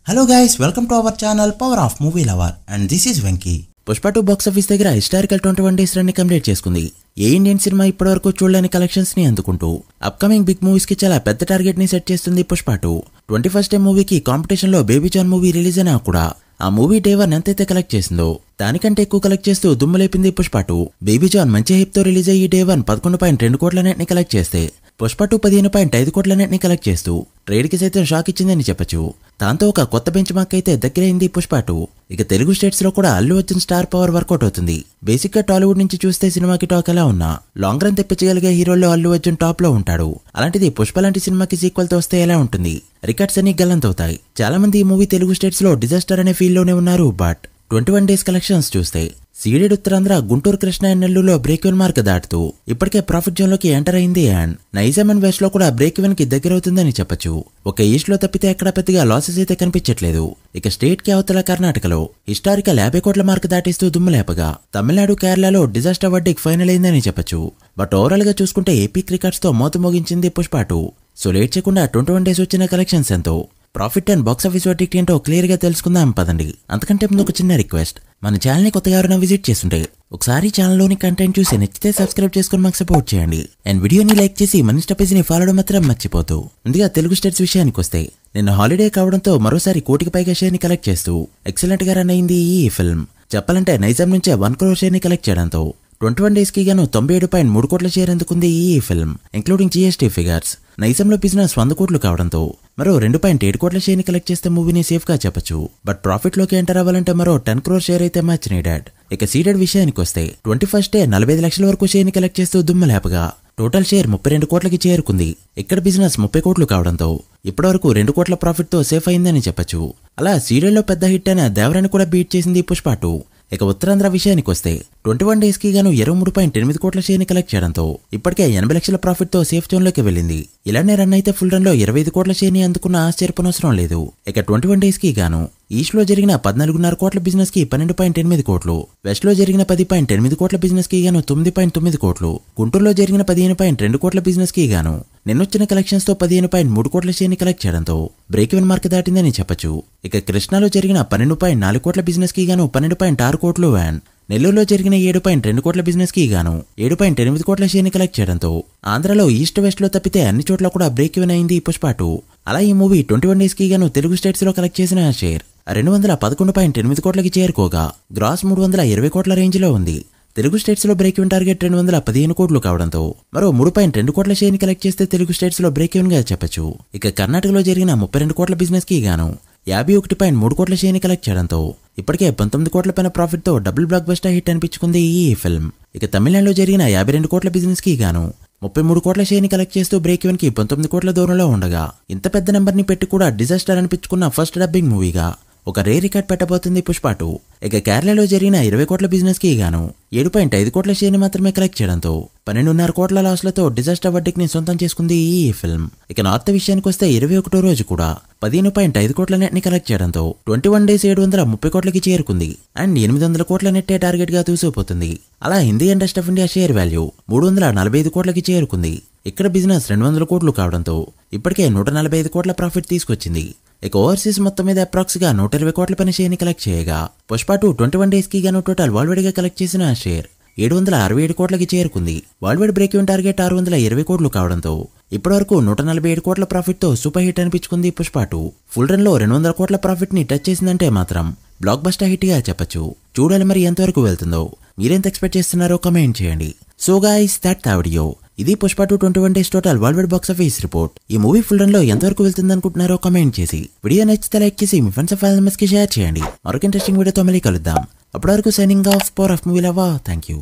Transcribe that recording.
Hello guys, welcome to our channel Power of Movie Lover and this is Venky. Pushpa 2 box office దగ్గర historical 21 days run ని complete చేసుకుంది. ఏ Indian cinema ఇప్పటివరకు చూడలేని collections ని అందుకుంటూ upcoming big movies కి చాలా పెద్ద టార్గెట్ ని సెట్ చేస్తుంది పుష్ప 2. 21st డే మూవీకి కాంపిటీషన్ లో బేబీ జాన్ మూవీ రిలీజ్ అయినా కూడా ఆ మూవీ డే 1 ఎంతైతే కలెక్ట్ చేసిందో దానికంటే ఎక్కువ కలెక్ట్ చేస్తూ దుమ్ములేపింది పుష్ప 2. బేబీ జాన్ మంచి హైప్ తో రిలీజ్ అయ్యి డే 1 11.2 కోట్ల నెట్ ని కలెక్ట్ చేస్తే పుష్ప 2 15.5 కోట్ల నెట్ ని కలెక్ట్ చేస్తూ ట్రేడ్ కి సైతం షాక్ ఇచ్చిందని చెప్పొచ్చు. దాంతో ఒక కొత్త బెంచ్ మార్క్ అయితే దగ్గరైంది పుష్ప 2. ఇక తెలుగు స్టేట్స్ లో కూడా Allu Arjun star power work out అవుతుంది. బేసిక్ గా టాలీవుడ్ నుంచి చూస్తే సినిమాకి టాక్ ఎలా ఉన్నా లాంగ్ రన్ తెప్పించగలిగే హీరోల్లో అల్లు అర్జున్ టాప్ లో ఉంటాడు. అలాంటిది పుష్ప లాంటి సినిమాకి సీక్వెల్ తో వస్తే ఎలా ఉంటుంది? రికార్డ్స్ అన్ని గల్లంతవుతాయి. చాలా మంది ఈ మూవీ తెలుగు స్టేట్స్ లో డిజాస్టర్ అనే ఫీల్ లోనే ఉన్నారు. బట్ 21 డేస్ కలెక్షన్స్ చూస్తే సీడెడ్ ఉత్తరాంధ్ర, గుంటూరు, కృష్ణ అండ్ నెల్లూరులో బ్రేక్ ఈవెన్ మార్క్ దాటుతూ ఇప్పటికే ప్రాఫిట్ జోన్ లోకి ఎంటర్ అయింది. అండ్ నైజాం అండ్ వెస్ట్ లో కూడా బ్రేక్ ఈవెన్ కి దగ్గర అవుతుందని చెప్పొచ్చు. ఒక ఈస్ట్ లో తప్పితే ఎక్కడ పెద్దగా లాసెస్ అయితే కనిపించట్లేదు. ఇక స్టేట్ కి అవతల కర్ణాటకలో హిస్టారికల్ 50 కోట్ల మార్క్ దాటిస్తూ దుమ్ములేపగా తమిళనాడు, కేరళలో డిజాస్టర్ వర్డిక్ ఫైనల్ అయిందని చెప్పొచ్చు. బట్ ఓవరాల్ గా చూసుకుంటే ఏపీక్ రికార్డ్స్ తో మోత మోగించింది పుష్ప 2. సో లేట్ చేయకుండా 21 డేస్ వచ్చిన కలెక్షన్స్ ఎంతో, profit and box office verdict ఏంటో క్లియర్ గా తెలుసుకుందాం పదండి. అంతకంటే ముందు ఒక చిన్న రిక్వెస్ట్, మన ఛానల్ ని కొత్తగా ఎవరైనా విజిట్ చేస్తుంటే ఒకసారి ఛానల్లోని కంటెంట్ చూసి నచ్చితే సబ్స్క్రైబ్ చేసుకుని మాకు సపోర్ట్ చేయండి. అండ్ వీడియోని లైక్ చేసి మన ఇన్స్టా పేజ్ ని ఫాలో అవడం మాత్రం మర్చిపోతూ. ముందుగా తెలుగు స్టేట్స్ విషయానికి వస్తే నిన్న హాలిడే కావడంతో మరోసారి 1 కోటికి పైగా షేర్ ని కలెక్ట్ చేస్తూ ఎక్సలెంట్ గా రన్ అయింది ఈ ఫిల్మ్. చెప్పాలంటే నైజాం నుంచే 1 crore షేర్ ని కలెక్ట్ చేయడంతో 21 డేస్ కి గాను 97.3 కోట్ల షేర్ అందుకుంది ఈ ఫిల్మ్, ఇంక్లూడింగ్ GST ఫిగర్స్. నైజాంలో బిజినెస్ 100 కోట్లు కావడంతో మరో 2.7 కోట్ల షేర్ ని కలెక్ట్ చేస్తే మూవీని సేఫ్ గా చెప్పొచ్చు. బట్ ప్రాఫిట్ లోకి ఎంటర్ అవ్వాలంటే మరో 10 crore షేర్ అయితే మ్యాచ్ నీడెడ్. ఇక సీడెడ్ విషయానికి వస్తే 21st డే 45 లక్షల వరకు షేర్ ని కలెక్ట్ చేస్తూ దుమ్మలేపగా టోటల్ షేర్ 32 కోట్లకి చేరుకుంది. ఇక్కడ బిజినెస్ 30 కోట్లు కావడంతో ఇప్పటివరకు 2 కోట్ల ప్రాఫిట్ తో సేఫ్ అయిందని చెప్పొచ్చు. అలా సీరియల్ లో పెద్ద హిట్ అయిన దేవరాని కూడా బీట్ చేసింది పుష్ప 2. ఇక ఉత్తరాంధ్ర విషయానికి వస్తే 21 డేస్ కి గాను 23.8 కోట్ల షేర్ ని కలెక్ట్ చేయడంతో ఇప్పటికే 80 లక్షల ప్రాఫిట్ తో సేఫ్ జోన్ లోకి వెళ్ళింది. ఇలానే రన్ అయితే ఫుల్ రన్ లో 25 కోట్ల షేర్ ని అందుకున్న ఆశ్చర్యపోనవసరం లేదు. ఇక 21 డేస్ కి గాను ఈస్ట్ లో జరిగిన 14.5 కోట్ల బిజినెస్ కి 12.8 కోట్లు, వెస్ట్ లో జరిగిన 10.8 కోట్ల బిజినెస్ కి గాను 9.9 కోట్లు, గుంటూరులో జరిగిన 15.2 కోట్ల బిజినెస్ కి గాను నిన్నొచ్చిన కలెక్షన్స్ తో 15.3 కోట్ల షేర్ ని కలెక్ట్ చేయడంతో బ్రేక్ ఈవెన్ మార్క్ దాటిందని చెప్పొచ్చు. ఇక కృష్ణాలో జరిగిన 12.4 కోట్ల బిజినెస్ కి గాను 12.6 కోట్లు, అండ్ నెల్లూరులో జరిగిన 7.2 కోట్ల బిజినెస్ కి గాను 7.8 కోట్ల షేర్ ని కలెక్ట్ చేయడంతో ఆంధ్రలో ఈస్ట్ వెస్ట్ లో తప్పితే అన్ని చోట్ల కూడా బ్రేక్ ఈవెన్ అయింది పుష్ప 2. అలా ఈ మూవీ 21 డేస్ కి గాను తెలుగు స్టేట్స్ లో కలెక్ట్ చేసిన షేర్ 211.8 కోట్లకి చేరుకోగా గ్రాస్ 320 కోట్ల రేంజ్ లో ఉంది. తెలుగు స్టేట్స్ లో బ్రేక్ ఈవెన్ టార్గెట్ 215 కోట్లు కావడంతో మరో 3.2 కోట్ల షేర్ ని కలెక్ట్ చేస్తే తెలుగు స్టేట్స్ లో బ్రేక్ ఈవెన్ గా చెప్పొచ్చు. ఇక కర్ణాటకలో జరిగిన 32 కోట్ల బిజినెస్ కి గాను 51.3 కోట్ల షేర్ ని కలెక్ట్ చేయడంతో ఇప్పటికే 19 కోట్ల పైన ప్రాఫిట్ తో డబుల్ బ్లాక్ బస్టర్ హిట్ అనిపించుకుంది ఈ ఫిల్మ్. ఇక తమిళనాడులో జరిగిన 52 కోట్ల బిజినెస్ కి గాను 33 కోట్ల షేర్ ని కలెక్ట్ చేస్తూ బ్రేక్ ఈవెన్ కి 19 కోట్ల దూరంలో ఉండగా ఇంత పెద్ద నెంబర్ ని పెట్టి కూడా డిజాస్టర్ అనిపించుకున్న ఫస్ట్ డబ్బింగ్ మూవీగా ఒక రే రికార్డ్ పెట్టబోతుంది పుష్ప 2. ఇక కేరళలో జరిగిన 20 కోట్ల బిజినెస్ కి గాను 7.5 కోట్ల షేర్ ని మాత్రమే కలెక్ట్ చేయడంతో 12.5 కోట్ల లాస్లతో డిజాస్టర్ వర్డిక్ ని సొంతం చేసుకుంది ఈ ఫిల్మ్. ఇక నార్త్ విషయానికి వస్తే 21వ రోజు కూడా 15.5 కోట్ల నెట్ ని కలెక్ట్ చేయడంతో 21 డేస్ 730 కోట్లకి చేరుకుంది. అండ్ 800 కోట్ల నెట్టే టార్గెట్ గా దూసుకుపోతుంది. అలా Hindi industry of India share value 345 కోట్లకి చేరుకుంది. ఇక్కడ బిజినెస్ 200 కోట్లు కావడంతో ఇప్పటికే 145 కోట్ల ప్రాఫిట్ తీసుకొచ్చింది. ఇక ఓవర్సీస్ మొత్తం మీద అప్రాక్స్ గా 120 కోట్ల పైన షేర్ ని కలెక్ట్ చేయగా పుష్ప 2 21 డేస్ కి గాను టోటల్ వరల్డ్ గా కలెక్ట్ చేసిన షేర్ 767 కోట్లకి చేరుకుంది. వరల్డ్ బ్రేక్ ఈవెన్ టార్గెట్ 620 కోట్లు కావడంతో ఇప్పటివరకు 147 కోట్ల ప్రాఫిట్ తో సూపర్ హిట్ అనిపించుకుంది పుష్ప 2. ఫుల్ రన్ లో 200 కోట్ల ప్రాఫిట్ ని టచ్ చేసిందంటే మాత్రం బ్లాక్ బస్టర్ హిట్ గా చెప్పొచ్చు. చూడాలి మరి ఎంతవరకు వెళ్తుందో. మీరెంత ఎక్స్పెక్ట్ చేస్తున్నారో కమెంట్ చేయండి. So guys that the video. ఇది Pushpa 2 21 days total world box office report. ఈ మూవీ ఫుల్ రన్ లో ఎంతవరకు వెళ్తుంది అనుకుంటున్నారో కమెంట్ చేసి వీడియో నచ్చితే లైక్ చేసి మీ ఫ్రెండ్స్ ఫ్యామిలీ మెంబర్స్ కి షేర్ చేయండి. మరొక ఇంట్రెస్టింగ్ వీడియోతో మళ్ళీ కలుద్దాం. అప్పటి వరకు signing off, power of movie lover. Thank you.